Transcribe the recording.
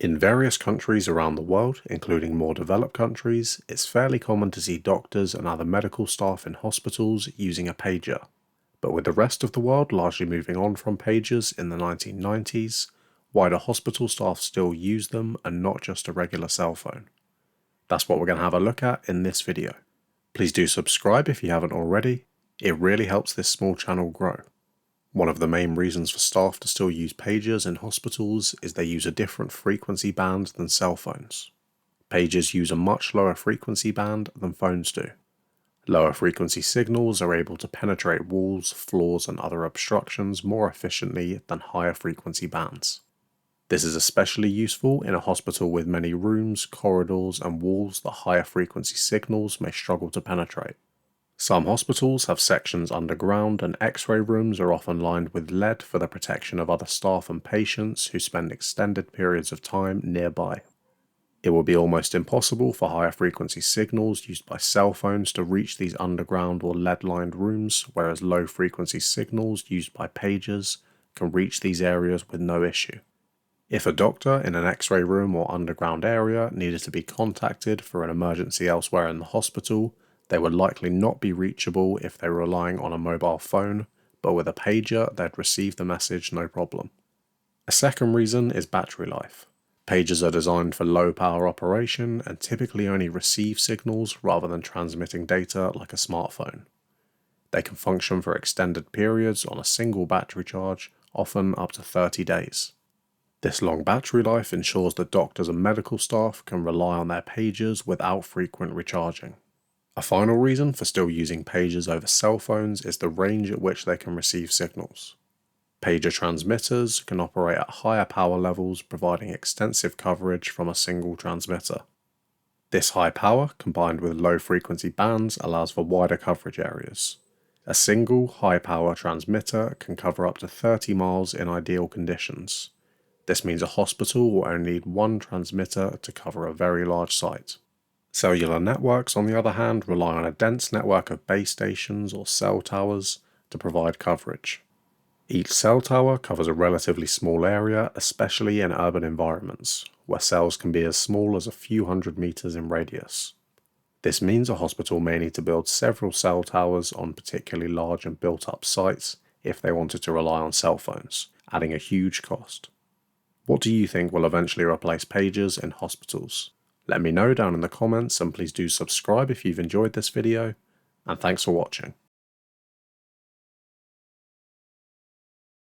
In various countries around the world, including more developed countries, it's fairly common to see doctors and other medical staff in hospitals using a pager. But with the rest of the world largely moving on from pagers in the 1990s, why do hospital staff still use them and not just a regular cell phone? That's what we're going to have a look at in this video. Please do subscribe if you haven't already. It really helps this small channel grow. One of the main reasons for staff to still use pagers in hospitals is they use a different frequency band than cell phones. Pagers use a much lower frequency band than phones do. Lower frequency signals are able to penetrate walls, floors, and other obstructions more efficiently than higher frequency bands. This is especially useful in a hospital with many rooms, corridors, and walls that higher frequency signals may struggle to penetrate. Some hospitals have sections underground, and x-ray rooms are often lined with lead for the protection of other staff and patients who spend extended periods of time nearby. It will be almost impossible for higher frequency signals used by cell phones to reach these underground or lead-lined rooms, whereas low frequency signals used by pagers can reach these areas with no issue. If a doctor in an x-ray room or underground area needed to be contacted for an emergency elsewhere in the hospital, they would likely not be reachable if they were relying on a mobile phone, but with a pager they'd receive the message no problem. A second reason is battery life. Pagers are designed for low power operation and typically only receive signals rather than transmitting data like a smartphone. They can function for extended periods on a single battery charge, often up to 30 days. This long battery life ensures that doctors and medical staff can rely on their pagers without frequent recharging. A final reason for still using pagers over cell phones is the range at which they can receive signals. Pager transmitters can operate at higher power levels, providing extensive coverage from a single transmitter. This high power, combined with low frequency bands, allows for wider coverage areas. A single high power transmitter can cover up to 30 miles in ideal conditions. This means a hospital will only need one transmitter to cover a very large site. Cellular networks, on the other hand, rely on a dense network of base stations or cell towers to provide coverage. Each cell tower covers a relatively small area, especially in urban environments, where cells can be as small as a few hundred meters in radius. This means a hospital may need to build several cell towers on particularly large and built-up sites if they wanted to rely on cell phones, adding a huge cost. What do you think will eventually replace pagers in hospitals? Let me know down in the comments, and please do subscribe if you've enjoyed this video, and thanks for watching.